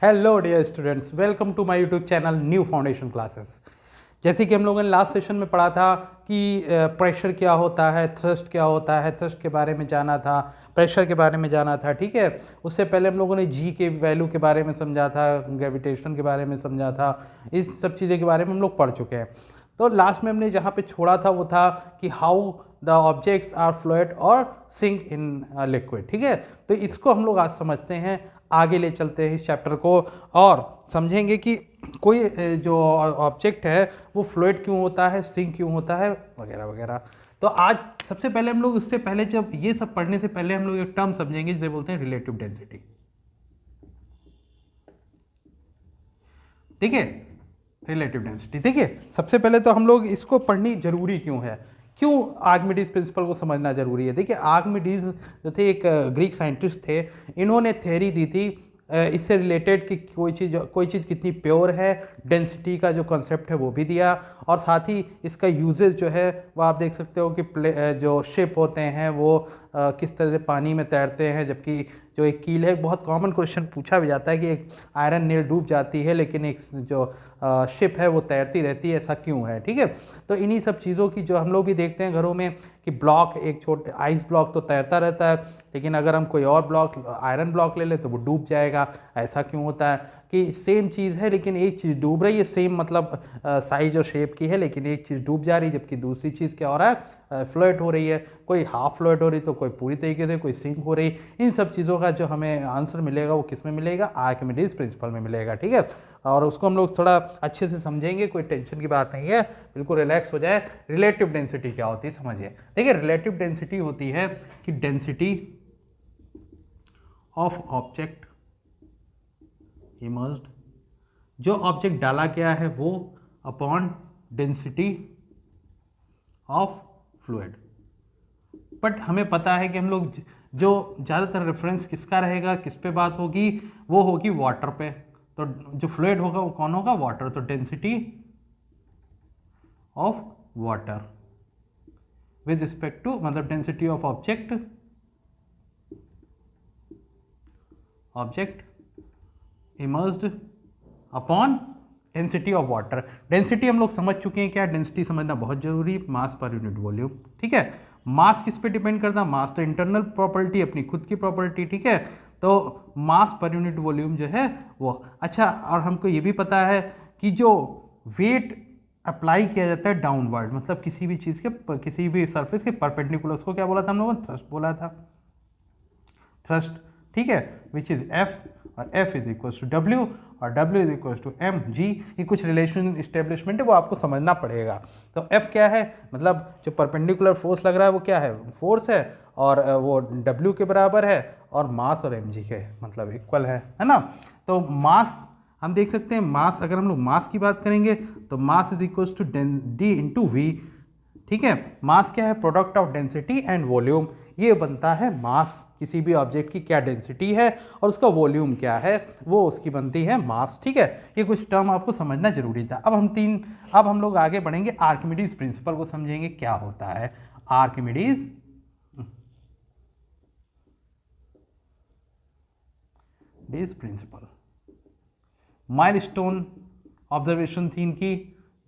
Hello dear students, welcome to my YouTube channel new foundation classes. जैसे कि हम लोगों ने लास्ट सेशन में पढ़ा था कि प्रेशर क्या होता है, थ्रस्ट क्या होता है, थ्रस्ट के बारे में जाना था, प्रेशर के बारे में जाना था। ठीक है, उससे पहले हम लोगों ने जी के वैल्यू के बारे में समझा था, ग्रेविटेशन के बारे में समझा था। इस सब चीज़ें के बारे में हम लोग पढ़ चुके हैं। तो लास्ट में हमने जहाँ पे छोड़ा था वो था कि how the objects are float और सिंक इन लिक्विड। ठीक है, तो इसको हम लोग आज समझते हैं, आगे ले चलते हैं इस चैप्टर को और समझेंगे कि कोई जो ऑब्जेक्ट है वो फ्लोट क्यों होता है, सिंक क्यों होता है, वगैरह वगैरह। तो आज सबसे पहले हम लोग इससे पहले, जब ये सब पढ़ने से पहले हम लोग एक टर्म समझेंगे जिसे बोलते हैं रिलेटिव डेंसिटी। ठीक है, रिलेटिव डेंसिटी। ठीक है, सबसे पहले तो हम लोग इसको पढ़नी जरूरी क्यों है, क्यों आर्किमिडीज प्रिंसिपल को समझना जरूरी है। देखिए, आर्किमिडीज जो थे एक ग्रीक साइंटिस्ट थे। इन्होंने थ्योरी दी थी इससे रिलेटेड कि कोई चीज़ कितनी प्योर है, डेंसिटी का जो कॉन्सेप्ट है वो भी दिया, और साथ ही इसका यूजेज जो है वो आप देख सकते हो कि जो शिप होते हैं वो किस तरह से पानी में तैरते हैं, जबकि जो एक कील है, बहुत कॉमन क्वेश्चन पूछा भी जाता है कि एक आयरन नेल डूब जाती है लेकिन एक जो शिप है वो तैरती रहती है, ऐसा क्यों है। ठीक है, तो इन्हीं सब चीज़ों की जो हम लोग भी देखते हैं घरों में कि ब्लॉक, एक छोटे आइस ब्लॉक तो तैरता रहता है, लेकिन अगर हम कोई और ब्लॉक, आयरन ब्लॉक ले ले तो वो डूब जाएगा। ऐसा क्यों होता है कि सेम चीज़ है लेकिन एक चीज़ डूब रही है, सेम मतलब साइज और शेप की है, लेकिन एक चीज़ डूब जा रही है जबकि दूसरी चीज़ क्या हो रहा है, फ्लोट हो रही है। कोई हाफ फ्लोट हो रही तो कोई पूरी तरीके से, कोई सिंक हो रही। इन सब चीज़ों का जो हमें आंसर मिलेगा वो किस में मिलेगा, आर्किमिडीज प्रिंसिपल में मिलेगा। ठीक है, और उसको हम लोग थोड़ा अच्छे से समझेंगे, कोई टेंशन की बात नहीं है, बिल्कुल रिलैक्स हो जाए। रिलेटिव डेंसिटी क्या होती है समझिए। देखिए, रिलेटिव डेंसिटी होती है कि डेंसिटी ऑफ ऑब्जेक्ट इमर्ज्ड, जो ऑब्जेक्ट डाला गया है वो, upon density of fluid. But हमें पता है कि हम लोग जो ज़्यादातर रेफरेंस किसका रहेगा, किस पे बात होगी, वो होगी वाटर पे। तो जो फ्लूइड होगा वो कौन होगा, वाटर। तो density of water with respect to, मतलब density of object immersed upon density of water. Density हम लोग समझ चुके हैं, क्या डेंसिटी समझना बहुत जरूरी, मास पर यूनिट वॉल्यूम। ठीक है, मास किस पे डिपेंड करता है, मास तो इंटरनल प्रॉपर्टी, अपनी खुद की प्रॉपर्टी। ठीक है, तो मास पर यूनिट वॉल्यूम जो है वो। अच्छा, और हमको ये भी पता है कि जो वेट अप्लाई किया जाता है डाउनवर्ड, मतलब किसी भी चीज़ के, किसी भी सरफेस के परपेंडिकुलर, उसको क्या बोला था हम लोगों ने, थ्रस्ट बोला था, थ्रस्ट। ठीक है, विच इज एफ, और F is equal to W, और W is equal to M G. ये कुछ रिलेशन इस्टेब्लिशमेंट है, वो आपको समझना पड़ेगा। तो एफ क्या है, मतलब जो परपेंडिकुलर फोर्स लग रहा है वो क्या है, फोर्स है, और वो डब्ल्यू के बराबर है, और मास और एम जी के मतलब इक्वल है ना। तो मास हम देख सकते हैं, मास, अगर हम लोग मास की बात करेंगे तो mass is equal to D into V. ठीक है, मास क्या है, product of density and volume. ये बनता है मास, किसी भी ऑब्जेक्ट की क्या डेंसिटी है और उसका वॉल्यूम क्या है, वो उसकी बनती है मास। ठीक है, ये कुछ टर्म आपको समझना जरूरी था। अब हम लोग आगे बढ़ेंगे, आर्किमिडीज प्रिंसिपल को समझेंगे क्या होता है आर्किमिडीज प्रिंसिपल। माइलस्टोन ऑब्जर्वेशन थी इनकी,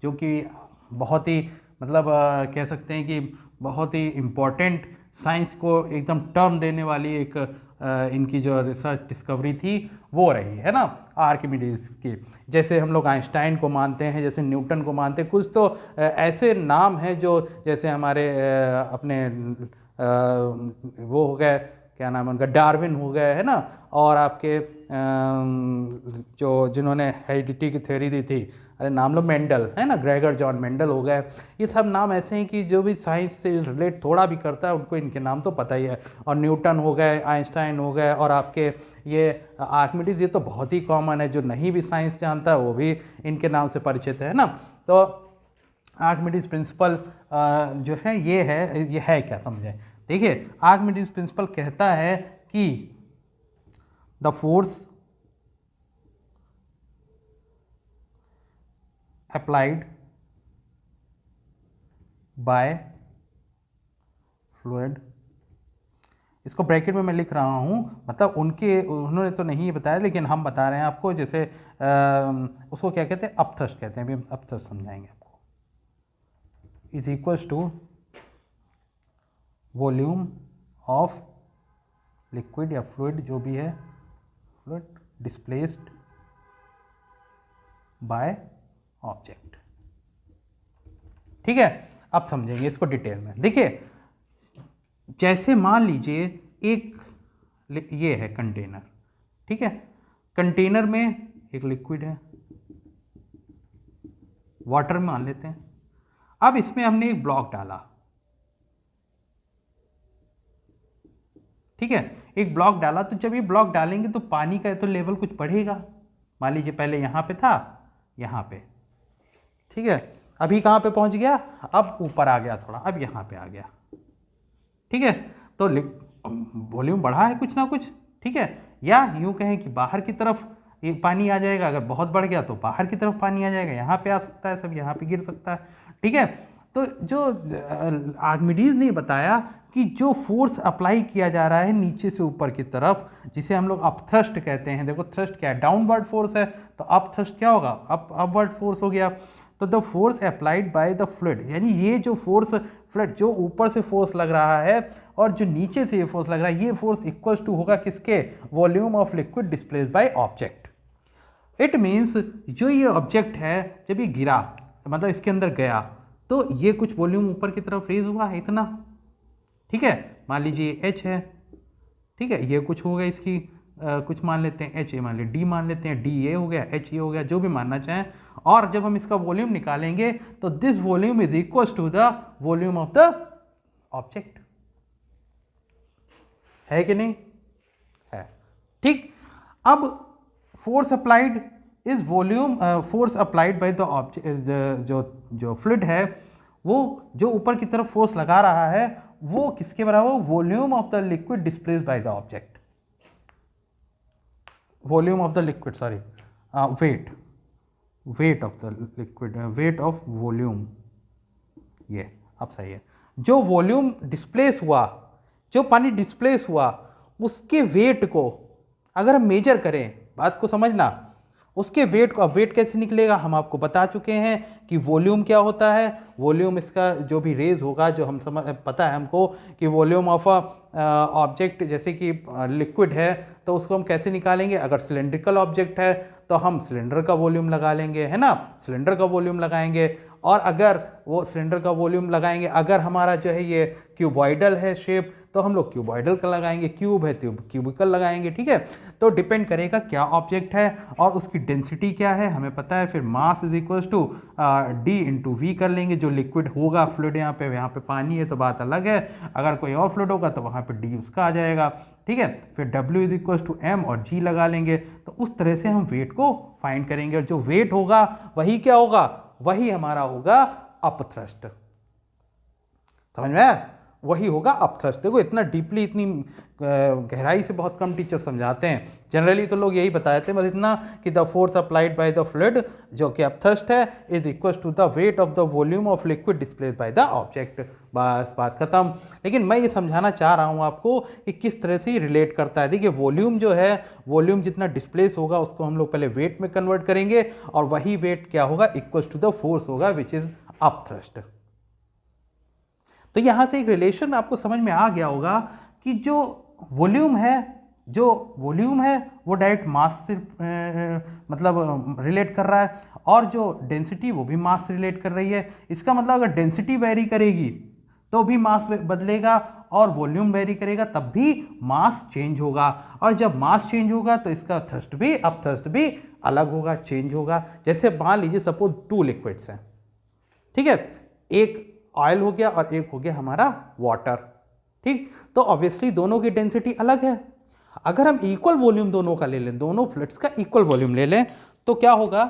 जो कि बहुत ही मतलब कह सकते हैं कि बहुत ही इम्पोर्टेंट, साइंस को एकदम टर्म देने वाली एक इनकी जो रिसर्च डिस्कवरी थी वो रही है ना, आर्किमिडीज की। जैसे हम लोग आइंस्टाइन को मानते हैं, जैसे न्यूटन को मानते हैं, कुछ तो ऐसे नाम हैं जो जैसे हमारे अपने वो हो गए, क्या नाम है उनका, डार्विन हो गए है ना, और आपके जो जिन्होंने हेरिडिटी की थ्योरी दी थी, अरे नाम लो, मेंडल है ना, ग्रेगर जॉन मेंडल हो गए। ये सब नाम ऐसे हैं कि जो भी साइंस से रिलेट थोड़ा भी करता है उनको इनके नाम तो पता ही है। और न्यूटन हो गए, आइंस्टाइन हो गए, और आपके ये आर्किमिडीज, ये तो बहुत ही कॉमन है, जो नहीं भी साइंस जानता है वो भी इनके नाम से परिचित है ना। तो आर्किमिडीज प्रिंसिपल जो है ये है क्या, समझें। देखिए, आर्किमिडीज प्रिंसिपल कहता है कि the force applied by fluid इसको ब्रैकेट में मैं लिख रहा हूँ, मतलब उन्होंने तो नहीं बताया लेकिन हम बता रहे हैं आपको, जैसे उसको क्या कहते हैं, अपथ्रस्ट कहते हैं, अभी हम अपथ्रस्ट समझाएंगे आपको। Is equals to volume of liquid या फ्लूइड, जो भी है, फ्लूइड डिस्प्लेस्ड बाय ऑब्जेक्ट। ठीक है, अब समझेंगे इसको डिटेल में। देखिए, जैसे मान लीजिए एक ये है कंटेनर, ठीक है, कंटेनर में एक लिक्विड है, वाटर मान लेते हैं। अब इसमें हमने एक ब्लॉक डाला, ठीक है, एक ब्लॉक डाला, तो जब ये ब्लॉक डालेंगे तो पानी का तो लेवल कुछ बढ़ेगा। मान लीजिए पहले यहाँ पे था, यहाँ पे, ठीक है, अभी कहाँ पे पहुँच गया, अब ऊपर आ गया थोड़ा, अब यहाँ पे आ गया, ठीक है, तो वॉल्यूम बढ़ा है कुछ ना कुछ, ठीक है, या यूँ कहें कि बाहर की तरफ ये पानी आ जाएगा, अगर बहुत बढ़ गया तो बाहर की तरफ पानी आ जाएगा, यहाँ पे आ सकता है, सब यहाँ पे गिर सकता है, ठीक है। तो जो आर्किमिडीज ने बताया कि जो फोर्स अप्लाई किया जा रहा है नीचे से ऊपर की तरफ, जिसे हम लोग अपथ्रस्ट कहते हैं, देखो थ्रस्ट क्या है, डाउनवर्ड फोर्स है, तो अपथ्रस्ट क्या होगा, अपवर्ड फोर्स हो गया। तो the force applied by the fluid, यानी ये जो फोर्स फ्लूइड, जो ऊपर से फोर्स लग रहा है और जो नीचे से ये फोर्स लग रहा है, ये फोर्स इक्वल्स टू होगा किसके, volume of liquid displaced by object. It means जो ये ऑब्जेक्ट है जब ये गिरा, मतलब इसके अंदर गया, तो ये कुछ वॉल्यूम ऊपर की तरफ रेज हुआ है इतना, ठीक है, मान लीजिए h है, ठीक है, ये कुछ हो गया इसकी कुछ मान लेते हैं h, मान लीजिए d मान लेते हैं, d ये हो गया, h ये हो गया, जो भी मानना चाहें। और जब हम इसका वॉल्यूम निकालेंगे तो this volume is equal to the volume of the object, है कि नहीं, है, ठीक। अब force applied is volume, force applied by the object, जो फ्लूइड है, वो जो ऊपर की तरफ फोर्स लगा रहा है वो किसके बराबर, volume of the liquid displaced by the object, volume of the liquid, sorry, wait of the liquid, weight of volume, ये अब सही है। जो वॉल्यूम डिस्प्लेस हुआ, जो पानी डिस्प्लेस हुआ, उसके वेट को अगर हम मेजर करें, बात को समझना, उसके वेट को, अब वेट कैसे निकलेगा, हम आपको बता चुके हैं कि वॉल्यूम क्या होता है, वॉल्यूम इसका जो भी रेज होगा, जो हम पता है हमको कि वॉल्यूम ऑफ ऑब्जेक्ट, जैसे कि लिक्विड है तो उसको हम कैसे निकालेंगे, अगर सिलेंड्रिकल ऑब्जेक्ट है तो हम सिलेंडर का वॉल्यूम लगा लेंगे, है ना, सिलेंडर का वॉल्यूम लगाएंगे। और अगर वो सिलेंडर का वॉल्यूम लगाएंगे, अगर हमारा जो है ये क्यूबॉइडल है शेप, तो हम लोग क्यूबॉइडल का लगाएंगे, क्यूब है तो क्यूबिकल लगाएंगे, ठीक है। तो डिपेंड करेगा क्या ऑब्जेक्ट है और उसकी डेंसिटी क्या है, हमें पता है। फिर mass is equal to D into V कर लेंगे, जो लिक्विड होगा, फ्लूइड यहाँ पे पानी है तो बात अलग है, अगर कोई और फ्लूइड होगा तो वहाँ पे डी उसका आ जाएगा, ठीक है। फिर W is equal to M और G लगा लेंगे, तो उस तरह से हम वेट को फाइंड करेंगे, और जो वेट होगा वही क्या होगा, वही हमारा होगा अपथ्रस्ट, समझ में आया, वही होगा अपथ्रस्ट। देखो इतना डीपली, इतनी गहराई से बहुत कम टीचर समझाते हैं, जनरली तो लोग यही बताते हैं बस इतना कि the force applied by the fluid, जो कि अपथ्रस्ट है, is equal to the weight of the volume of liquid displaced by the object, बस बात खत्म। लेकिन मैं ये समझाना चाह रहा हूँ आपको कि किस तरह से ये रिलेट करता है। देखिए वॉल्यूम जो है, वॉल्यूम जितना डिस्प्लेस होगा उसको हम लोग पहले वेट में कन्वर्ट करेंगे, और वही वेट क्या होगा, इक्वल टू द फोर्स होगा विच इज अपथ्रस्ट। तो यहाँ से एक रिलेशन आपको समझ में आ गया होगा कि जो वॉल्यूम है वो डायरेक्ट मास से मतलब रिलेट कर रहा है, और जो डेंसिटी वो भी मास से रिलेट कर रही है। इसका मतलब अगर डेंसिटी वेरी करेगी तो भी मास बदलेगा, और वॉल्यूम वेरी करेगा तब भी मास चेंज होगा, और जब मास चेंज होगा तो इसका थ्रस्ट भी, अपथ्रस्ट भी अलग होगा, चेंज होगा। जैसे मान लीजिए सपोज 2 लिक्विड्स हैं, ठीक है, एक ऑयल हो गया और एक हो गया हमारा वाटर, ठीक। तो ऑब्वियसली दोनों की डेंसिटी अलग है। अगर हम इक्वल वॉल्यूम दोनों का ले लें, दोनों फ्लूइड्स का इक्वल वॉल्यूम ले लें, तो क्या होगा,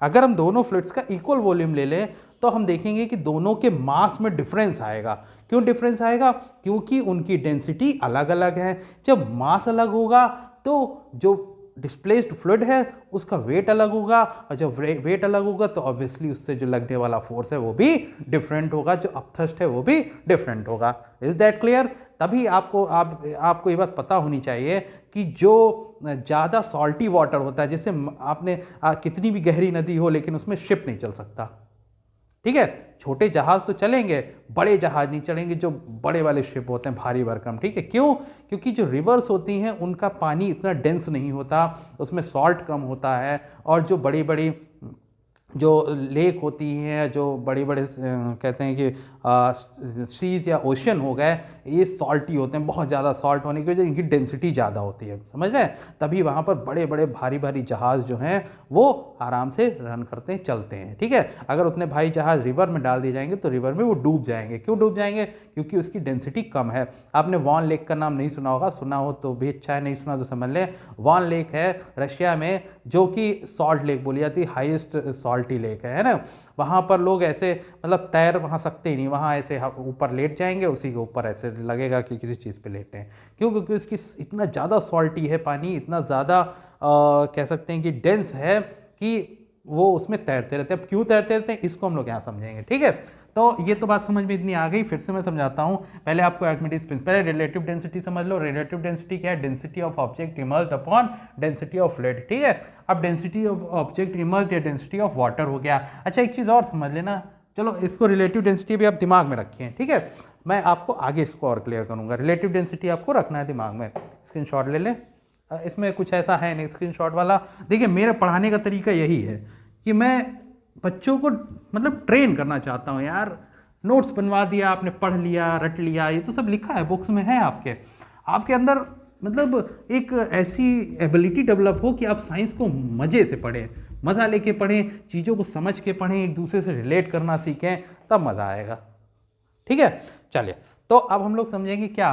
अगर हम दोनों फ्लूइड्स का इक्वल वॉल्यूम ले लें तो हम देखेंगे कि दोनों के मास में डिफरेंस आएगा। क्यों डिफरेंस आएगा, क्योंकि उनकी डेंसिटी अलग अलग है। जब मास अलग होगा तो जो डिस्प्लेस्ड फ्लूइड है उसका वेट अलग होगा, और जब वेट अलग होगा तो ऑब्वियसली उससे जो लगने वाला फोर्स है वो भी डिफरेंट होगा, जो अपथ्रस्ट है वो भी डिफरेंट होगा। Is that clear? तभी आपको ये बात पता होनी चाहिए कि जो ज़्यादा सॉल्टी वाटर होता है, जैसे आपने कितनी भी गहरी नदी हो लेकिन उसमें शिप नहीं चल सकता, ठीक है, छोटे जहाज तो चलेंगे, बड़े जहाज नहीं चलेंगे, जो बड़े वाले शिप होते हैं भारी भरकम, ठीक है। क्यों? क्योंकि जो रिवर्स होती हैं उनका पानी इतना डेंस नहीं होता, उसमें सॉल्ट कम होता है, और जो बड़ी बड़ी जो लेक होती हैं, जो बड़ी बड़े कहते हैं कि सीज या ओशन हो गए, ये सॉल्टी होते हैं, बहुत ज़्यादा सॉल्ट होने की वजह से इनकी डेंसिटी ज़्यादा होती है, समझ रहे हैं? तभी वहाँ पर बड़े बड़े भारी भारी जहाज़ जो हैं वो आराम से रन करते हैं, चलते हैं, ठीक है। अगर उतने भारी जहाज़ रिवर में डाल दिए जाएंगे तो रिवर में वो डूब जाएंगे। क्यों डूब जाएंगे? क्योंकि उसकी डेंसिटी कम है। आपने वॉन लेक का नाम नहीं सुना होगा, सुना हो तो भी अच्छा है, नहीं सुना तो समझ लें। वॉन लेक है रशिया में, जो कि सॉल्ट लेक बोली जाती है, हाईएस्ट सॉल्टी लेक है ना। वहाँ पर लोग ऐसे मतलब तैर वहाँ सकते ही नहीं, वहाँ ऐसे ऊपर लेट जाएंगे, उसी के ऊपर ऐसे लगेगा कि किसी चीज़ पे लेटे हैं। क्यों? क्योंकि उसकी इतना ज़्यादा सॉल्टी है पानी, इतना ज़्यादा कह सकते हैं कि डेंस है कि वो उसमें तैरते रहते हैं। अब क्यों तैरते रहते हैं इसको हम लोग यहाँ समझेंगे, ठीक है। तो ये तो बात समझ में इतनी आ गई, फिर से मैं समझाता हूँ। पहले आपको आर्किमिडीज प्रिंसिपल, पहले रिलेटिव डेंसिटी समझ लो। रिलेटिव डेंसिटी क्या है? Density of object immersed upon density of fluid, ठीक है। अब डेंसिटी ऑफ ऑब्जेक्ट इमर्ज्ड या डेंसिटी ऑफ वाटर हो गया। अच्छा, एक चीज़ और समझ लेना, चलो इसको रिलेटिव डेंसिटी भी आप दिमाग में रखिए, ठीक है। मैं आपको आगे इसको और क्लियर करूँगा। रिलेटिव डेंसिटी आपको रखना है दिमाग में, स्क्रीनशॉट ले लें। इसमें कुछ ऐसा है नहीं स्क्रीनशॉट वाला। देखिए, मेरा पढ़ाने का तरीका यही है कि मैं बच्चों को मतलब ट्रेन करना चाहता हूँ यार। नोट्स बनवा दिया आपने, पढ़ लिया, रट लिया, ये तो सब लिखा है बुक्स में, है आपके अंदर मतलब एक ऐसी एबिलिटी डेवलप हो कि आप साइंस को मज़े से पढ़ें, मज़ा लेके पढ़ें, चीज़ों को समझ के पढ़ें, एक दूसरे से रिलेट करना सीखें, तब मज़ा आएगा, ठीक है। चलिए, तो अब हम लोग समझेंगे क्या।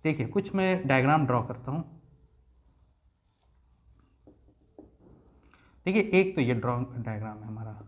देखिए, कुछ मैं डायग्राम ड्रॉ करता हूँ। देखिए, एक तो ये डायग्राम है हमारा,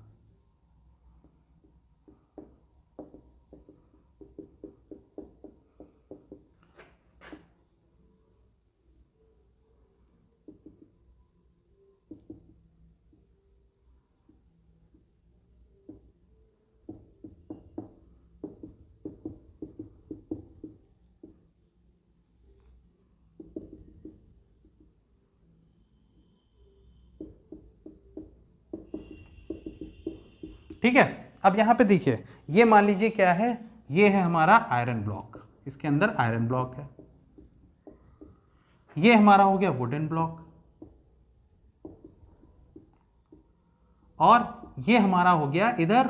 ठीक है। अब यहाँ पे देखिए, ये मान लीजिए क्या है, ये है हमारा आयरन ब्लॉक, इसके अंदर आयरन ब्लॉक है। ये हमारा हो गया वुडन ब्लॉक, और ये हमारा हो गया इधर,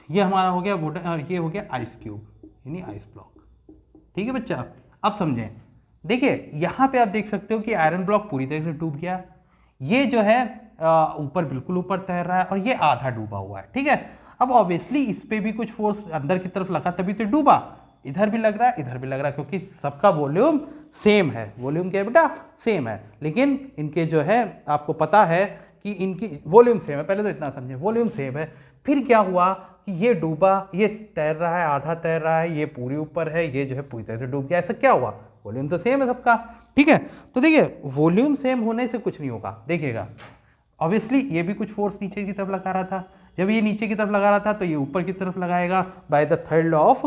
ये हमारा हो गया वुडन, और ये हो गया आइस क्यूब यानी आइस ब्लॉक, ठीक है बच्चा। अब समझें, देखिए यहाँ पे आप देख सकते हो कि आयरन ब्लॉक पूरी तरह से डूब गया, ये जो है ऊपर बिल्कुल ऊपर तैर रहा है, और ये आधा डूबा हुआ है, ठीक है। अब ऑब्वियसली इस पे भी कुछ फोर्स अंदर की तरफ लगा तभी तो डूबा, इधर भी लग रहा है, इधर भी लग रहा है, क्योंकि सबका वॉल्यूम सेम है। वॉल्यूम क्या है बेटा? सेम है। लेकिन इनके जो है आपको पता है कि इनकी वॉल्यूम सेम है, पहले तो इतना समझे, वॉल्यूम सेम है। फिर क्या हुआ कि ये डूबा, ये तैर रहा है, आधा तैर रहा है, ये पूरी ऊपर है, ये जो है पूरी तरह से डूब गया। ऐसा क्या हुआ? वॉल्यूम तो सेम है सबका, ठीक है। तो देखिए, वॉल्यूम सेम होने से कुछ नहीं होगा। देखिएगा, ऑब्वियसली ये भी कुछ फोर्स नीचे की तरफ लगा रहा था, जब ये नीचे की तरफ लगा रहा था तो ये ऊपर की तरफ लगाएगा by the third law of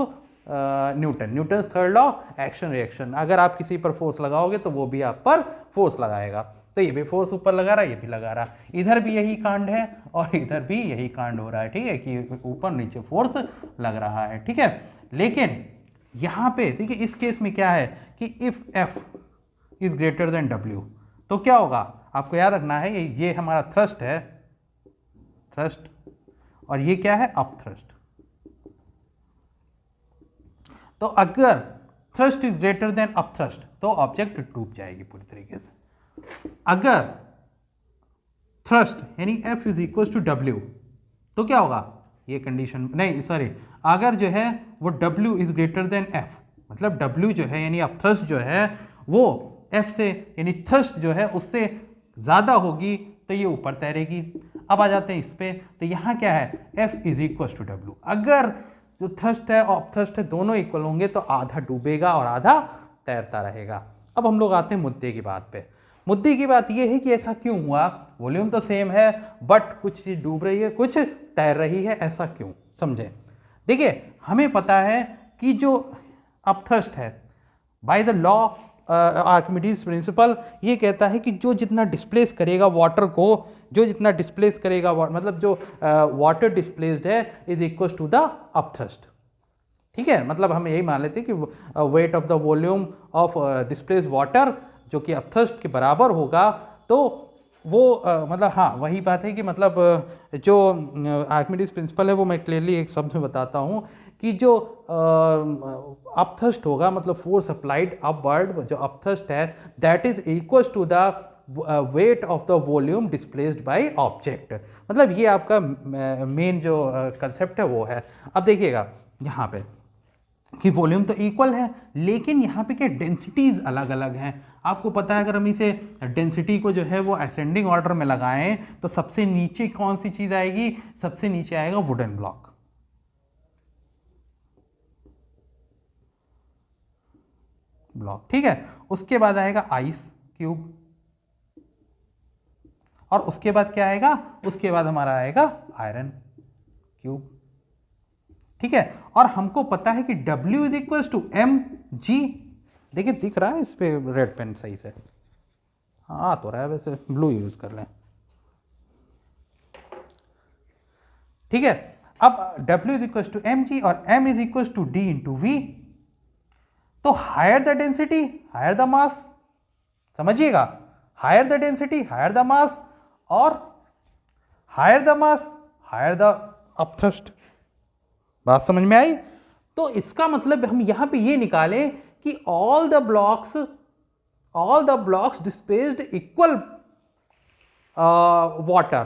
Newton third law, action reaction. अगर आप किसी पर फोर्स लगाओगे तो वो भी आप पर फोर्स लगाएगा। तो ये भी फोर्स ऊपर लगा रहा है, ये भी लगा रहा है, इधर भी यही कांड है और इधर भी यही कांड हो रहा है, ठीक है, कि ऊपर नीचे फोर्स लग रहा है, ठीक है। लेकिन यहाँ पे देखिए, इस केस में क्या है कि if F is greater then W, तो क्या होगा आपको याद रखना है, ये हमारा थ्रस्ट है, थ्रस्ट, और ये क्या है? Upthrust. तो अगर thrust is greater than upthrust तो ऑब्जेक्ट डूब जाएगी पूरी तरीके से। अगर थ्रस्ट यानी F is equal to W तो क्या होगा? ये कंडीशन नहीं, सॉरी, अगर जो है वो W is greater then F, मतलब W जो है यानी अप थ्रस्ट जो है वो F से यानी थ्रस्ट जो है उससे ज़्यादा होगी तो ये ऊपर तैरेगी। अब आ जाते हैं इस पे, तो यहाँ क्या है? F is equal to W। अगर जो थ्रस्ट है और थ्रस्ट है दोनों इक्वल होंगे तो आधा डूबेगा और आधा तैरता रहेगा। अब हम लोग आते हैं मुद्दे की बात पे। मुद्दे की बात यह है कि ऐसा क्यों हुआ, वॉल्यूम तो सेम है बट कुछ चीज डूब रही है कुछ तैर रही है, ऐसा क्यों, समझें। देखिए हमें पता है कि जो अपथ्रस्ट है by the law Archimedes principal ये कहता है कि जो जितना डिस्प्लेस करेगा वाटर को, जो जितना डिस्प्लेस करेगा मतलब जो वाटर डिस्प्लेस्ड है is equal to the upthrust. ठीक है, मतलब हम यही मान लेते हैं कि weight of the volume of displaced water जो कि अपथ्रस्ट के बराबर होगा, तो वो मतलब हाँ वही बात है कि मतलब जो आर्किमिडीज प्रिंसिपल है वो मैं क्लियरली एक शब्द में बताता हूँ कि जो अपथ्रस्ट होगा मतलब फोर्स अप्लाइड अपवर्ड, जो अपथ्रस्ट है that is equal to the weight of the volume displaced by object. मतलब ये आपका मेन जो कंसेप्ट है वो है। अब देखिएगा यहाँ पे कि वॉल्यूम तो इक्वल है लेकिन यहाँ पे क्या डेंसिटीज अलग अलग हैं। आपको पता है अगर हम इसे डेंसिटी को जो है वो असेंडिंग ऑर्डर में लगाएं तो सबसे नीचे कौन सी चीज आएगी, सबसे नीचे आएगा वुडन ब्लॉक। ठीक है, उसके बाद आएगा आइस क्यूब और उसके बाद क्या आएगा, उसके बाद हमारा आएगा आयरन क्यूब। ठीक है, और हमको पता है कि W is equal to M G. देखिए दिख रहा है इस पे रेड पेन सही से, हाँ तो रहा है, वैसे ब्लू यूज कर लें। ठीक है, अब W is equal to M G और M is equal to D into V. तो higher the density higher the mass, समझिएगा, higher the density higher the mass और higher the mass higher the upthrust. बात समझ में आई? तो इसका मतलब हम यहां पे ये निकालें कि all the blocks displaced equal water.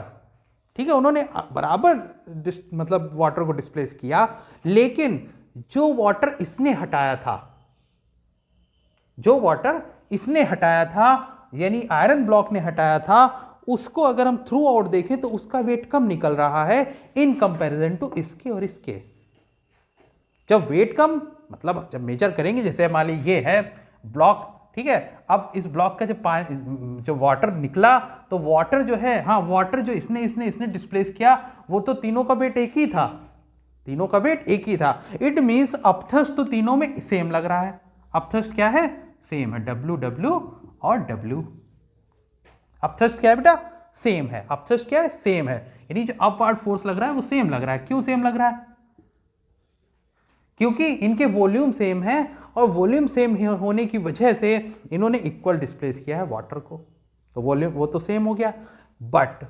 ठीक है, उन्होंने बराबर मतलब वाटर को डिस्प्लेस किया, लेकिन जो वाटर इसने हटाया था, जो वाटर इसने हटाया था यानी आयरन ब्लॉक ने हटाया था, उसको अगर हम थ्रू आउट देखें तो उसका वेट कम निकल रहा है इन कंपैरिजन टू इसके और इसके। जब वेट कम मतलब जब मेजर करेंगे, जैसे मान लीजिए ये है ब्लॉक, ठीक है, अब इस ब्लॉक का जो वाटर निकला तो वाटर जो है, हाँ वाटर जो इसने डिस्प्लेस किया वो तो तीनों का वेट एक ही था, तीनों का वेट एक ही था। इट मींस अपथ्रस्ट तो तीनों में सेम लग रहा है। अपथ्रस्ट क्या है, सेम है, W और W। अपथ्रस्ट क्या है बेटा, सेम है। अपथ्रस्ट क्या है, सेम है, यानी जो अपवर्ड फोर्स लग रहा है वो सेम लग रहा है। क्यों सेम लग रहा है, क्योंकि इनके वॉल्यूम सेम है और वॉल्यूम सेम होने की वजह से इन्होंने इक्वल डिस्प्लेस किया है वाटर को, तो वॉल्यूम वो तो सेम हो गया। बट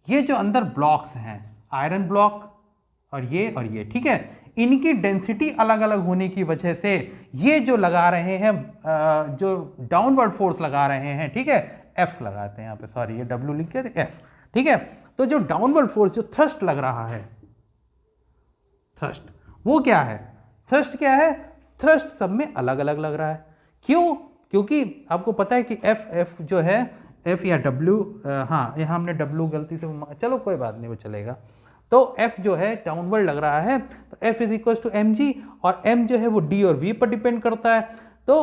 ये जो अंदर ब्लॉक्स हैं, आयरन ब्लॉक और ये, ठीक है, इनकी डेंसिटी अलग अलग होने की वजह से ये जो लगा रहे हैं जो डाउनवर्ड फोर्स लगा रहे हैं, ठीक है, F लगाते हैं यहाँ पे, सॉरी ये W लिख के F, ठीक है, तो जो डाउनवर्ड फोर्स जो थ्रस्ट लग रहा है, थ्रस्ट वो क्या है, थ्रस्ट क्या है, थ्रस्ट सब में अलग अलग लग रहा है। क्यों, क्योंकि आपको पता है कि F जो है F या W, हाँ यहाँ हमने W गलती से, चलो कोई बात नहीं वो चलेगा। तो F जो है डाउनवर्ड लग रहा है तो F is equal to M G, और M जो है वो D और V पर डिपेंड करता है। तो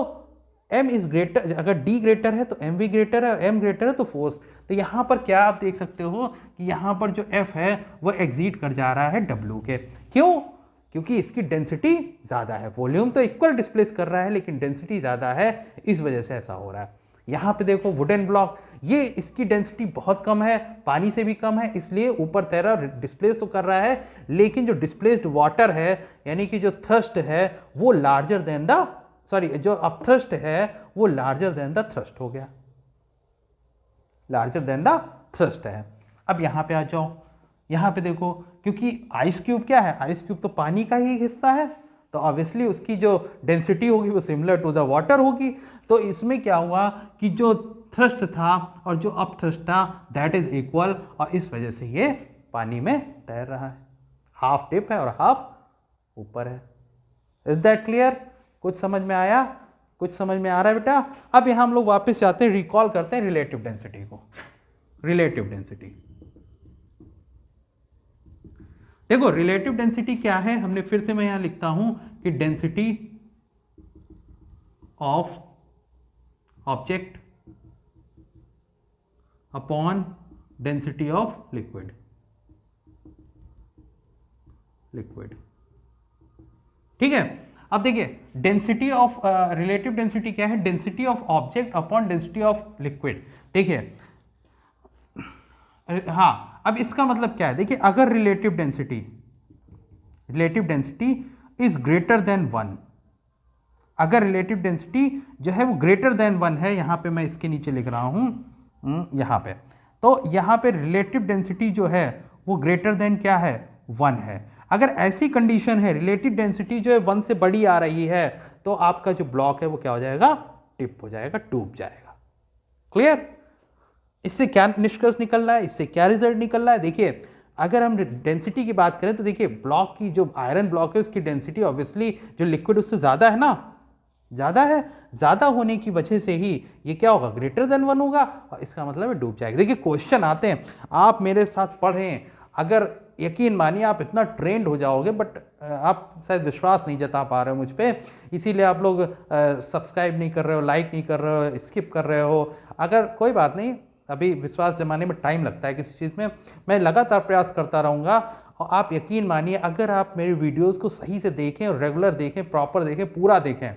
M इज ग्रेटर, अगर D ग्रेटर है तो M भी ग्रेटर है, और M ग्रेटर है तो फोर्स। तो यहाँ पर क्या आप देख सकते हो कि यहाँ पर जो F है वो एग्जीट कर जा रहा है W के। क्यों, क्योंकि इसकी डेंसिटी ज़्यादा है। वॉल्यूम तो इक्वल डिस्प्लेस कर रहा है लेकिन डेंसिटी ज़्यादा है, इस वजह से ऐसा हो रहा है। यहाँ पे देखो वुडन ब्लॉक, ये इसकी डेंसिटी बहुत कम है, पानी से भी कम है, इसलिए ऊपर तैरा डिस्प्लेस तो कर रहा है, लेकिन जो डिस्प्लेस्ड वाटर है यानी कि जो थ्रस्ट है वो लार्जर देन द, सॉरी जो अपथ्रस्ट है वो लार्जर देन द थ्रस्ट हो गया, लार्जर देन द थ्रस्ट है। अब यहाँ पे आ जाओ, यहाँ पे देखो, क्योंकि आइस क्यूब क्या है, आइस क्यूब तो पानी का ही हिस्सा है, तो ऑब्वियसली उसकी जो डेंसिटी होगी वो सिमिलर टू द वाटर होगी। तो इसमें क्या हुआ कि जो थ्रस्ट था और जो अपथ्रस्ट था दैट इज इक्वल, और इस वजह से ये पानी में तैर रहा है, हाफ टिप है और हाफ ऊपर है। इज दैट क्लियर, कुछ समझ में आया, कुछ समझ में आ रहा है बेटा? अब यहाँ हम लोग वापस जाते हैं, रिकॉल करते हैं रिलेटिव डेंसिटी को। रिलेटिव डेंसिटी देखो, रिलेटिव डेंसिटी क्या है, हमने फिर से मैं यहां लिखता हूं कि density of object upon density of liquid, ठीक है। अब देखिए डेंसिटी ऑफ रिलेटिव डेंसिटी क्या है, density of object upon density of liquid. देखिए हाँ, अब इसका मतलब क्या है, देखिए अगर relative density is greater then 1, अगर रिलेटिव डेंसिटी जो है वो ग्रेटर देन 1 है, यहां पे मैं इसके नीचे लिख रहा हूं यहां पे, तो यहां पे रिलेटिव डेंसिटी जो है वो ग्रेटर देन क्या है, 1 है। अगर ऐसी कंडीशन है, रिलेटिव डेंसिटी जो है 1 से बड़ी आ रही है, तो आपका जो ब्लॉक है वो क्या हो जाएगा, टिप हो जाएगा, डूब जाएगा। क्लियर? इससे क्या निष्कर्ष निकल रहा है, इससे क्या रिजल्ट निकल रहा है? देखिए अगर हम डेंसिटी की बात करें तो देखिए ब्लॉक की जो आयरन ब्लॉक है उसकी डेंसिटी ऑब्वियसली जो लिक्विड उससे ज़्यादा है ना, ज़्यादा है, ज़्यादा होने की वजह से ही ये क्या होगा, ग्रेटर देन 1 होगा, और इसका मतलब है डूब जाएगा। देखिए क्वेश्चन आते हैं, आप मेरे साथ पढ़ें, अगर यकीन मानिए आप इतना ट्रेंड हो जाओगे, बट आप शायद विश्वास नहीं जता पा रहे हो मुझ पे, इसीलिए आप लोग सब्सक्राइब नहीं कर रहे हो, लाइक नहीं कर रहे हो, स्किप कर रहे हो। अगर कोई बात नहीं, अभी विश्वास जमाने में टाइम लगता है किसी चीज़ में, मैं लगातार प्रयास करता रहूँगा, और आप यकीन मानिए अगर आप मेरे वीडियोज़ को सही से देखें और रेगुलर देखें, प्रॉपर देखें, पूरा देखें,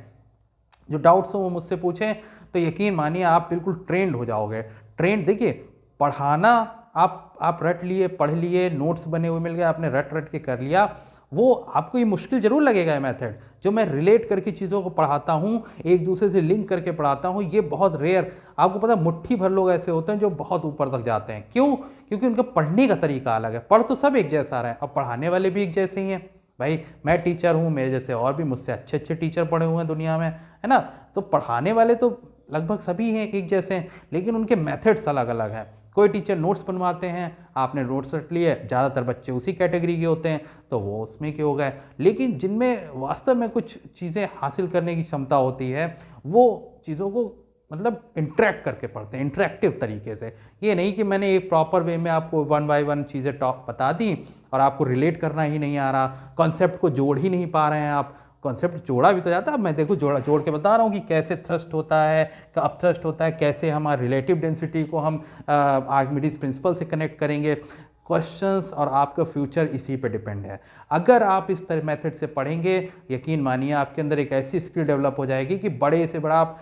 जो डाउट्स हो वो मुझसे पूछें, तो यकीन मानिए आप बिल्कुल ट्रेंड हो जाओगे। ट्रेंड देखिए, पढ़ाना आप रट लिए, पढ़ लिए, नोट्स बने हुए मिल गए, आपने रट के कर लिया, वो आपको ये मुश्किल जरूर लगेगा। ये मेथड जो मैं रिलेट करके चीज़ों को पढ़ाता हूँ, एक दूसरे से लिंक करके पढ़ाता हूँ, ये बहुत रेयर, आपको पता, मुट्ठी भर लोग ऐसे होते हैं जो बहुत ऊपर तक जाते हैं। क्यों? क्योंकि उनका पढ़ने का तरीका अलग है। पढ़ तो सब एक जैसा रहा है, और पढ़ाने वाले भी एक जैसे ही हैं। भाई मैं टीचर हूँ, मेरे जैसे और भी मुझसे अच्छे अच्छे टीचर पढ़े हुए हैं दुनिया में, है ना। तो पढ़ाने वाले तो लगभग सभी हैं, एक जैसे हैं, लेकिन उनके मेथड्स अलग अलग हैं। कोई टीचर नोट्स बनवाते हैं, आपने नोट्स रट लिए, ज़्यादातर बच्चे उसी कैटेगरी के होते हैं, तो वो उसमें के हो गए। लेकिन जिनमें वास्तव में कुछ चीज़ें हासिल करने की क्षमता होती है, वो चीज़ों को मतलब इंटरेक्ट करके पढ़ते हैं, इंटरेक्टिव तरीके से। ये नहीं कि मैंने एक प्रॉपर वे में आपको 1 बाय 1 चीज़ें टॉप बता दी और आपको रिलेट करना ही नहीं आ रहा, कॉन्सेप्ट को जोड़ ही नहीं पा रहे हैं आप। कॉन्सेप्ट जोड़ा भी तो जाता है, अब मैं देखो जोड़ के बता रहा हूँ कि कैसे थ्रस्ट होता है, कब थ्रस्ट होता है, कैसे हमारे रिलेटिव डेंसिटी को हम आर्किमिडीज प्रिंसिपल से कनेक्ट करेंगे। क्वेश्चंस और आपका फ्यूचर इसी पे डिपेंड है। अगर आप इस तरह मेथड से पढ़ेंगे, यकीन मानिए आपके अंदर एक ऐसी स्किल डेवलप हो जाएगी कि बड़े से बड़ा आप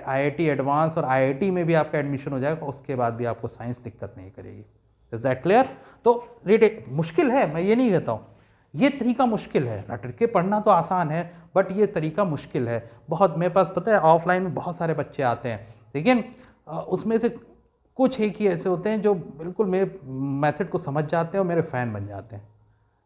IIT एडवांस और IIT में भी आपका एडमिशन हो जाएगा, उसके बाद भी आपको साइंस दिक्कत नहीं करेगी। Is that clear? तो मुश्किल है, मैं ये नहीं कहता हूँ, ये तरीका मुश्किल है। रट के पढ़ना तो आसान है, बट ये तरीका मुश्किल है बहुत। मेरे पास पता है ऑफलाइन में बहुत सारे बच्चे आते हैं, लेकिन उसमें से कुछ एक ही ऐसे होते हैं जो बिल्कुल मेरे मेथड को समझ जाते हैं और मेरे फ़ैन बन जाते हैं।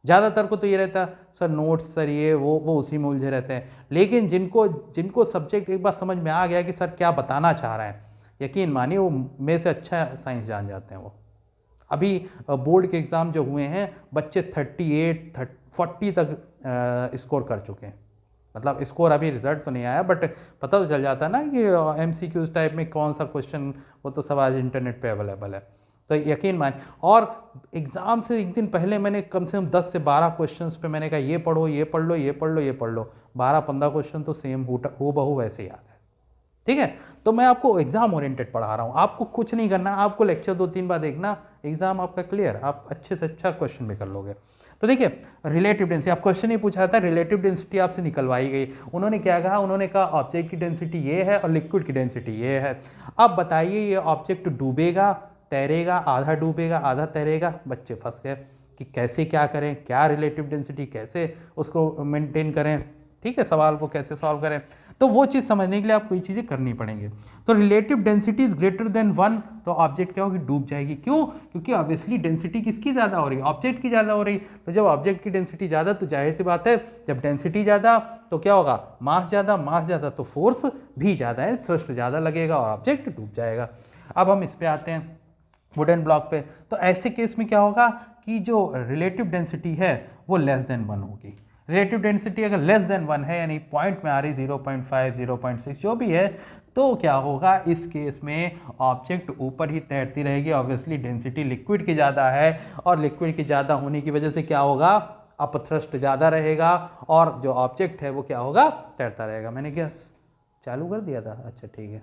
ज़्यादातर को तो ये रहता है सर नोट्स, सर ये वो उसी में उलझे रहते हैं। लेकिन जिनको सब्जेक्ट एक बार समझ में आ गया कि सर क्या बताना चाह रहा है, यकीन मानिए वो मेरे से अच्छा साइंस जान जाते हैं। वो अभी बोर्ड के एग्ज़ाम जो हुए हैं, बच्चे 38 40 तक स्कोर कर चुके हैं। मतलब स्कोर अभी रिजल्ट तो नहीं आया, बट पता तो चल जाता है ना कि MCQs टाइप में कौन सा क्वेश्चन, वो तो सब आज इंटरनेट पे अवेलेबल है। तो यकीन मान, और एग्ज़ाम से एक दिन पहले मैंने कम से कम 10 से 12 क्वेश्चंस पे मैंने कहा ये पढ़ो, ये पढ़ लो, ये पढ़ लो, ये पढ़ लो। 12-15 क्वेश्चन तो सेम हूबहू वैसे याद है। ठीक है, तो मैं आपको एग्जाम ओरिएंटेड पढ़ा रहा हूँ, आपको कुछ नहीं करना, आपको लेक्चर 2-3 बार देखना, एग्जाम आपका क्लियर, आप अच्छे से अच्छा क्वेश्चन भी कर लोगे। तो देखिए रिलेटिव डेंसिटी, आप क्वेश्चन ही पूछा था, रिलेटिव डेंसिटी आपसे निकलवाई गई। उन्होंने क्या कहा, उन्होंने कहा ऑब्जेक्ट की डेंसिटी ये है और लिक्विड की डेंसिटी ये है। अब बताइए ये ऑब्जेक्ट डूबेगा, तैरेगा, आधा डूबेगा आधा तैरेगा। बच्चे फंस गए कि कैसे क्या करें, क्या रिलेटिव डेंसिटी कैसे उसको मेंटेन करें, ठीक है, सवाल को कैसे सॉल्व करें। तो वो चीज़ समझने के लिए आपको ये चीज़ें करनी पड़ेंगी। तो relative density is greater then 1, तो ऑब्जेक्ट क्या होगी, डूब जाएगी। क्यों? क्योंकि ऑब्वियसली डेंसिटी किसकी ज़्यादा हो रही है, ऑब्जेक्ट की ज़्यादा हो रही। तो जब ऑब्जेक्ट की डेंसिटी ज़्यादा, तो जाहिर सी बात है जब डेंसिटी ज़्यादा तो क्या होगा, मास ज़्यादा तो फोर्स भी ज़्यादा है, थ्रस्ट ज़्यादा लगेगा और ऑब्जेक्ट डूब जाएगा। अब हम इस पर आते हैं वुडन ब्लॉक पे। तो ऐसे केस में क्या होगा कि जो रिलेटिव डेंसिटी है वो लेस देन 1 होगी। रिलेटिव डेंसिटी अगर लेस देन 1 है, यानी पॉइंट में आ रही 0.5 0.6 जो भी है, तो क्या होगा इस केस में ऑब्जेक्ट ऊपर ही तैरती रहेगी। ऑब्वियसली डेंसिटी लिक्विड की ज़्यादा है और लिक्विड की ज़्यादा होने की वजह से क्या होगा, अपथ्रस्ट ज़्यादा रहेगा और जो ऑब्जेक्ट है वो क्या होगा, तैरता रहेगा। मैंने क्या चालू कर दिया था, अच्छा ठीक है।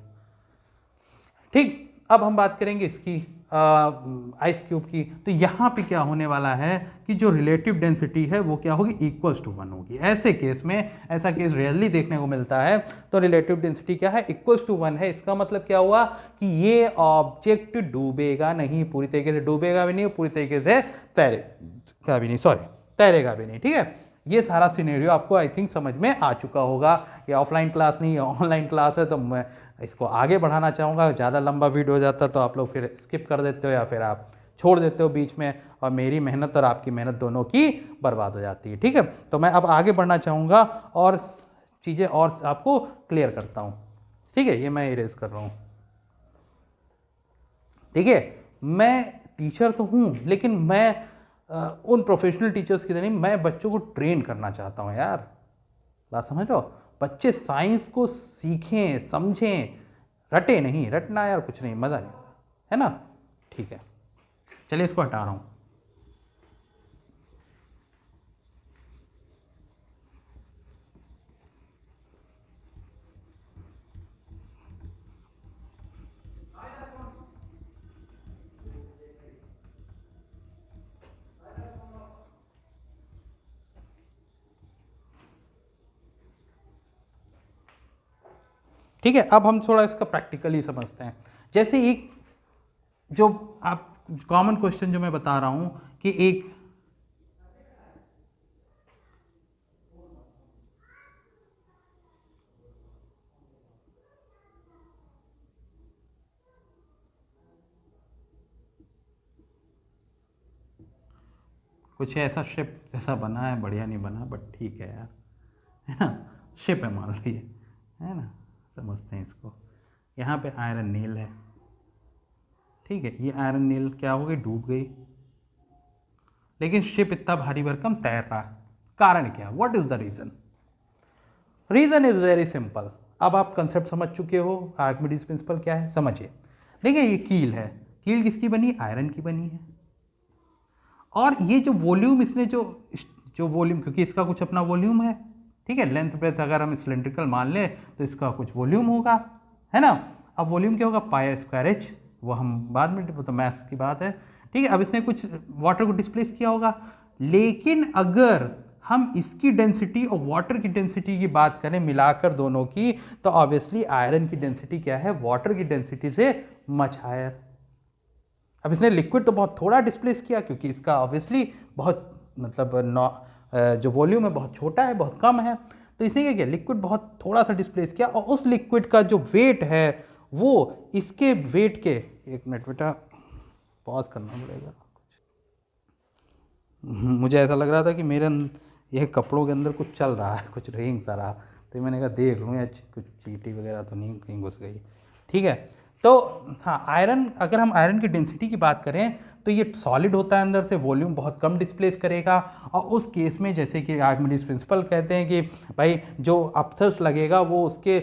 ठीक, अब हम बात करेंगे इसकी आइस क्यूब की। तो यहाँ पे क्या होने वाला है कि जो रिलेटिव डेंसिटी है वो क्या होगी, इक्वल्स टू 1 होगी। ऐसे केस में, ऐसा केस रेयरली देखने को मिलता है, तो रिलेटिव डेंसिटी क्या है, इक्वल्स टू 1 है। इसका मतलब क्या हुआ कि ये ऑब्जेक्ट डूबेगा नहीं, पूरी तरीके से डूबेगा भी नहीं, पूरी तरीके से तैरेगा भी नहीं, तैरेगा भी नहीं। ठीक है, ये सारा सिनेरियो आपको आई थिंक समझ में आ चुका होगा। ये ऑफलाइन क्लास नहीं है, ऑनलाइन क्लास है, तो मैं इसको आगे बढ़ाना चाहूँगा। ज़्यादा लंबा वीडियो हो जाता तो आप लोग फिर स्किप कर देते हो या फिर आप छोड़ देते हो बीच में, और मेरी मेहनत और आपकी मेहनत दोनों की बर्बाद हो जाती है। ठीक है, तो मैं अब आगे बढ़ना चाहूँगा और चीज़ें और आपको क्लियर करता हूँ। ठीक है, ये मैं इरेज कर रहा हूँ। ठीक है, मैं टीचर तो हूँ, लेकिन मैं उन प्रोफेशनल टीचर्स की तरह नहीं, मैं बच्चों को ट्रेन करना चाहता हूँ यार। बात समझ रहे हो, बच्चे साइंस को सीखें, समझें, रटे नहीं। रटना यार कुछ नहीं, मज़ा नहीं आता है ना। ठीक है, चलिए इसको हटा रहा हूँ। ठीक है, अब हम थोड़ा इसका प्रैक्टिकली समझते हैं। जैसे एक जो आप कॉमन क्वेश्चन जो मैं बता रहा हूं कि एक कुछ ऐसा शिप जैसा बना है, बढ़िया नहीं बना बट ठीक है यार, है ना, शिप है मान लीजिए, है ना, समझते हैं इसको। यहाँ पे आयरन नील है। ठीक है, ये आयरन नील क्या हो गई, डूब गई, लेकिन शिप इतना भारी भरकम तैर रहा। कारण क्या, what is the reason? Reason is very simple. अब आप कंसेप्ट समझ चुके हो, आर्किमिडीज प्रिंसिपल क्या है, समझिए। देखिए, ये कील है, कील किसकी बनी, आयरन की बनी है। और ये जो वॉल्यूम इसने जो जो वॉल्यूम, क्योंकि इसका कुछ अपना वॉल्यूम है। ठीक है, लेंथ ब्रेथ अगर हम सिलेंड्रिकल मान लें तो इसका कुछ वॉल्यूम होगा, है ना। अब वॉल्यूम क्या होगा, पाई स्क्वायर एच, वो हम बाद में, वो तो मैथ्स की बात है। ठीक है, अब इसने कुछ वाटर को डिस्प्लेस किया होगा, लेकिन अगर हम इसकी डेंसिटी और वाटर की डेंसिटी की बात करें मिलाकर दोनों की, तो ऑब्वियसली आयरन की डेंसिटी क्या है, वाटर की डेंसिटी से मच हायर। अब इसने लिक्विड तो बहुत थोड़ा डिस्प्लेस किया, क्योंकि इसका ऑब्वियसली बहुत मतलब जो वॉल्यूम है बहुत छोटा है, बहुत कम है। तो इसने क्या किया, लिक्विड बहुत थोड़ा सा डिस्प्लेस किया, और उस लिक्विड का जो वेट है वो इसके वेट के, एक मिनट बेटा पॉज करना पड़ेगा, मुझे ऐसा लग रहा था कि मेरे यह कपड़ों के अंदर कुछ चल रहा है, कुछ रेंग सा रहा, तो मैंने कहा देख लूँ या कुछ चींटी वगैरह तो नहीं कहीं घुस गई। ठीक है, तो हाँ, आयरन, अगर हम आयरन की डेंसिटी की बात करें तो ये सॉलिड होता है, अंदर से वॉल्यूम बहुत कम डिस्प्लेस करेगा। और उस केस में जैसे कि आर्किमिडीज प्रिंसिपल कहते हैं कि भाई जो अपथर्स्ट लगेगा वो उसके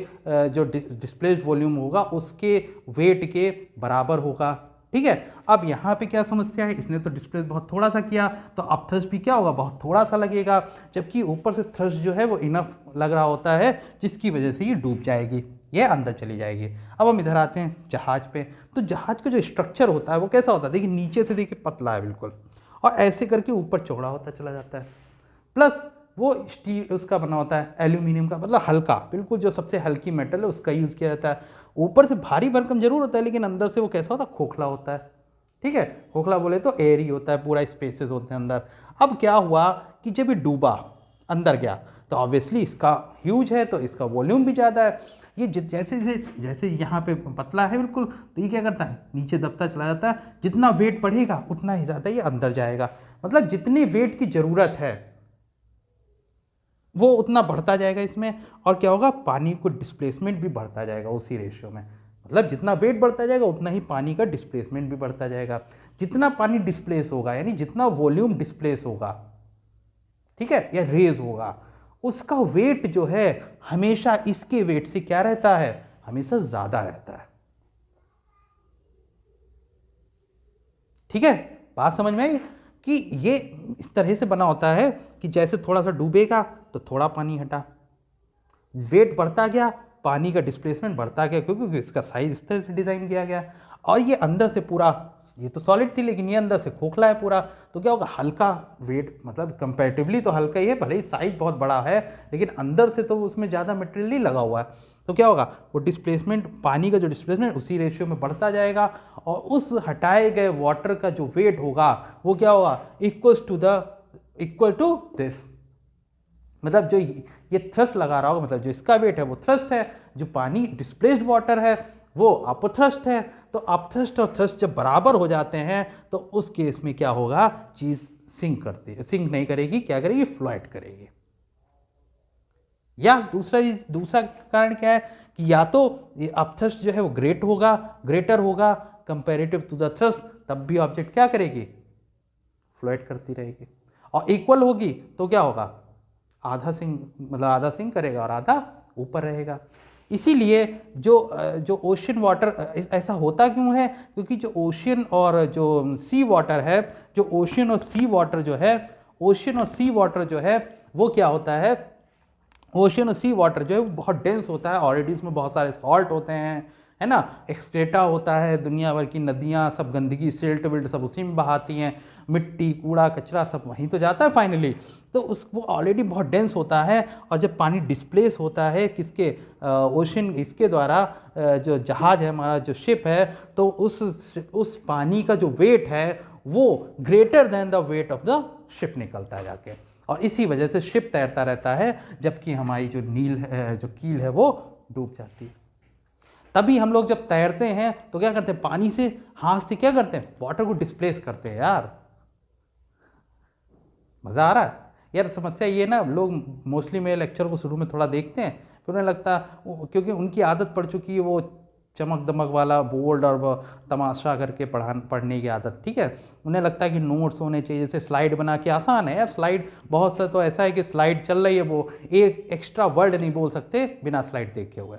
जो डिस्प्लेस्ड वॉल्यूम होगा उसके वेट के बराबर होगा। ठीक है, अब यहाँ पे क्या समस्या है, इसने तो डिस्प्लेस बहुत थोड़ा सा किया, तो अपथर्स्ट भी क्या होगा, बहुत थोड़ा सा लगेगा, जबकि ऊपर से थ्रस्ट जो है वो इनफ लग रहा होता है, जिसकी वजह से ये डूब जाएगी, ये अंदर चली जाएगी। अब हम इधर आते हैं जहाज पे। तो जहाज का जो स्ट्रक्चर होता है वो कैसा होता है, देखिए नीचे से देखिए पतला है बिल्कुल, और ऐसे करके ऊपर चौड़ा होता चला जाता है। प्लस वो स्टील उसका बना होता है, एल्यूमिनियम का, मतलब हल्का, बिल्कुल जो सबसे हल्की मेटल है उसका यूज़ किया जाता है। ऊपर से भारी भरकम जरूर होता है, लेकिन अंदर से वो कैसा होता है, खोखला होता है। ठीक है, खोखला बोले तो एयर ही होता है, पूरा स्पेसेस होते हैं अंदर। अब क्या हुआ कि जब ये डूबा, अंदर गया, तो ऑब्वियसली इसका ह्यूज है, तो इसका वॉल्यूम भी ज़्यादा है। ये जैसे जैसे जैसे यहाँ पे पतला है बिल्कुल, तो ये क्या करता है, नीचे दबता चला जाता है। जितना वेट बढ़ेगा उतना ही ज़्यादा ये अंदर जाएगा, मतलब जितनी वेट की ज़रूरत है वो उतना बढ़ता जाएगा इसमें। और क्या होगा, पानी को डिस्प्लेसमेंट भी बढ़ता जाएगा उसी रेशियो में, मतलब जितना वेट बढ़ता जाएगा उतना ही पानी का डिस्प्लेसमेंट भी बढ़ता जाएगा। जितना पानी डिस्प्लेस होगा, यानी जितना वॉल्यूम डिस्प्लेस होगा, ठीक है, या रेज होगा, उसका वेट जो है हमेशा इसके वेट से क्या रहता है, हमेशा ज्यादा रहता है। ठीक है, बात समझ में आई कि ये इस तरह से बना होता है कि जैसे थोड़ा सा डूबेगा तो थोड़ा पानी हटा, वेट बढ़ता गया पानी का डिस्प्लेसमेंट बढ़ता गया, क्योंकि इसका साइज इस तरह से डिज़ाइन किया गया। और ये अंदर से पूरा, ये तो सॉलिड थी लेकिन ये अंदर से खोखला है पूरा, तो क्या होगा, हल्का वेट, मतलब कंपैरेटिवली तो हल्का ही है, भले ही साइज बहुत बड़ा है लेकिन अंदर से तो उसमें ज़्यादा मटेरियल नहीं लगा हुआ है। तो क्या होगा, वो डिस्प्लेसमेंट, पानी का जो डिस्प्लेसमेंट उसी रेशियो में बढ़ता जाएगा, और उस हटाए गए वाटर का जो वेट होगा वो क्या होगा, इक्वल टू दिस। मतलब जो ये थ्रस्ट लगा रहा होगा, मतलब जो इसका वेट है वो थ्रस्ट है, जो पानी डिस्प्लेस्ड वाटर है वो अपथ्रस्ट है। तो अपथ्रस्ट और थ्रस्ट जब बराबर हो जाते हैं तो उस केस में क्या होगा, चीज सिंक नहीं करेगी, क्या करेगी, फ्लोट करेगी। या दूसरा कारण क्या है कि या तो ये अपथ्रस्ट जो है वो ग्रेटर होगा कंपैरेटिव टू द थ्रस्ट, तब भी ऑब्जेक्ट क्या करेगी, फ्लोट करती रहेगी। और इक्वल होगी तो क्या होगा, आधा सिंक करेगा और आधा ऊपर रहेगा। इसीलिए जो ओशन वाटर ऐसा होता क्यों है, क्योंकि जो ओशन और जो सी वाटर है, जो ओशन और सी वाटर जो है वो क्या होता है, ओशन और सी वाटर जो है वो बहुत डेंस होता है, ऑलरेडी इसमें बहुत सारे सॉल्ट होते हैं, है ना, एक्सक्रेटा होता है, दुनिया भर की नदियाँ सब गंदगी, सिल्ट विल्ट सब उसी में बहाती हैं, मिट्टी कूड़ा कचरा सब वहीं तो जाता है फाइनली। तो वो ऑलरेडी बहुत डेंस होता है, और जब पानी डिस्प्लेस होता है किसके, ओशन, इसके द्वारा, जो जहाज है हमारा, जो शिप है, तो उस पानी का जो वेट है वो greater than the weight of the ship निकलता है जाके, और इसी वजह से शिप तैरता रहता है, जबकि हमारी जो कील है वो डूब जाती है। तभी हम लोग जब तैरते हैं तो क्या करते हैं, पानी से, हाथ से क्या करते हैं, वाटर को डिस्प्लेस करते हैं। यार मज़ा आ रहा है यार। समस्या ये ना, लोग मोस्टली मेरे लेक्चर को शुरू में थोड़ा देखते हैं, फिर उन्हें लगता है, क्योंकि उनकी आदत पड़ चुकी है वो चमक दमक वाला, बोल्ड और तमाशा करके पढ़ने की आदत, ठीक है। उन्हें लगता है कि नोट्स होने चाहिए, जैसे स्लाइड बना के, आसान है यार स्लाइड, बहुत सा तो ऐसा है कि स्लाइड चल रही है, वो एक एक्स्ट्रा वर्ड नहीं बोल सकते बिना स्लाइड देखे हुए।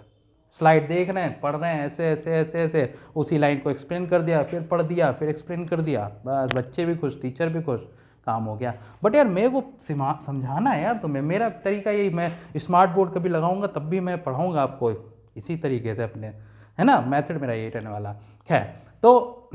स्लाइड देख रहे हैं, पढ़ रहे हैं, ऐसे ऐसे ऐसे ऐसे, उसी लाइन को एक्सप्लेन कर दिया, फिर पढ़ दिया, फिर एक्सप्लेन कर दिया, बस बच्चे भी खुश, टीचर भी खुश, काम हो गया। बट यार मेरे को समझाना है यार तुम्हें, मेरा तरीका यही, मैं स्मार्ट बोर्ड कभी लगाऊंगा तब भी मैं पढ़ाऊंगा आपको इसी तरीके से अपने, है ना, मेथड मेरा यही रहने वाला है। तो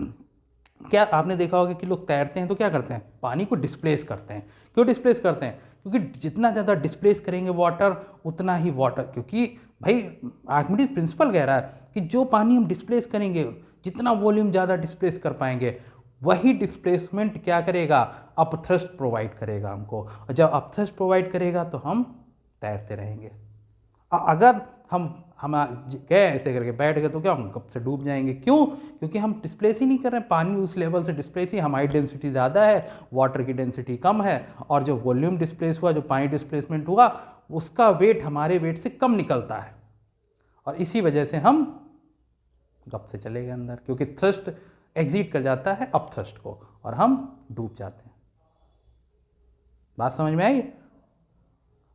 क्या आपने देखा होगा कि लोग तैरते हैं तो क्या करते हैं, पानी को डिस्प्लेस करते हैं। क्यों डिस्प्लेस करते हैं, क्योंकि जितना ज़्यादा डिस्प्लेस करेंगे वाटर, उतना ही वाटर, क्योंकि भाई आर्किमिडीज प्रिंसिपल कह रहा है कि जो पानी हम डिस्प्लेस करेंगे, जितना वॉल्यूम ज़्यादा डिस्प्लेस कर पाएंगे, वही डिस्प्लेसमेंट क्या करेगा, अपथ्रस्ट प्रोवाइड करेगा हमको, और जब अपथ्रस्ट प्रोवाइड करेगा तो हम तैरते रहेंगे। अगर हम गए ऐसे करके बैठ गए तो क्या, हम कब से डूब जाएंगे। क्यों, क्योंकि हम डिस्प्लेस ही नहीं कर रहे हैं, पानी उस लेवल से डिस्प्लेस ही, हमारी डेंसिटी ज़्यादा है, वाटर की डेंसिटी कम है, और जो वॉल्यूम डिस्प्लेस हुआ, जो पानी डिस्प्लेसमेंट हुआ, उसका वेट हमारे वेट से कम निकलता है, और इसी वजह से हम गप से चले गए अंदर, क्योंकि थ्रस्ट एग्जिट कर जाता है अपथ्रस्ट को, और हम डूब जाते हैं। बात समझ में आई?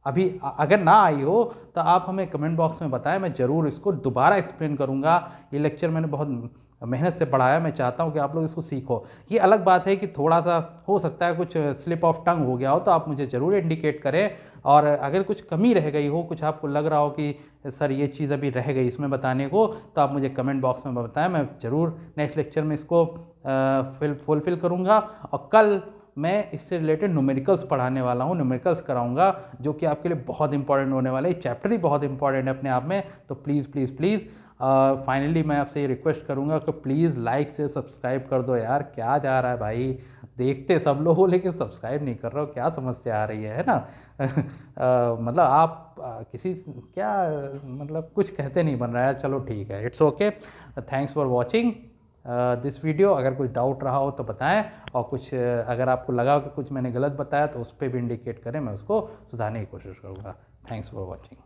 अभी अगर ना आई हो तो आप हमें कमेंट बॉक्स में बताएं, मैं ज़रूर इसको दोबारा एक्सप्लेन करूंगा। ये लेक्चर मैंने बहुत मेहनत से पढ़ाया, मैं चाहता हूं कि आप लोग इसको सीखो। ये अलग बात है कि थोड़ा सा हो सकता है कुछ स्लिप ऑफ टंग हो गया हो, तो आप मुझे ज़रूर इंडिकेट करें, और अगर कुछ कमी रह गई हो, कुछ आपको लग रहा हो कि सर ये चीज़ अभी रह गई इसमें बताने को, तो आप मुझे कमेंट बॉक्स में बताएं, मैं ज़रूर नेक्स्ट लेक्चर में इसको फुलफिल करूँगा। और कल मैं इससे रिलेटेड न्यूमेरिकल्स पढ़ाने वाला हूँ, न्यूमेरिकल्स कराऊंगा, जो कि आपके लिए बहुत इंपॉर्टेंट होने वाला है। चैप्टर ही बहुत इंपॉर्टेंट है अपने आप में, तो प्लीज़ प्लीज़ प्लीज़ फाइनली मैं आपसे ये रिक्वेस्ट करूंगा कि प्लीज़ लाइक से सब्सक्राइब कर दो यार। क्या जा रहा है भाई, देखते सब लोग हो लेकिन सब्सक्राइब नहीं कर रहे हो, क्या समस्या आ रही है ना। मतलब आप क्या मतलब कुछ कहते नहीं बन रहा है, चलो ठीक है, it's okay. Thanks for watching this video. अगर कोई डाउट रहा हो तो बताएं, और कुछ अगर आपको लगा कि कुछ मैंने गलत बताया तो उस पर भी इंडिकेट करें, मैं उसको सुधारने की कोशिश करूँगा। Thanks for watching.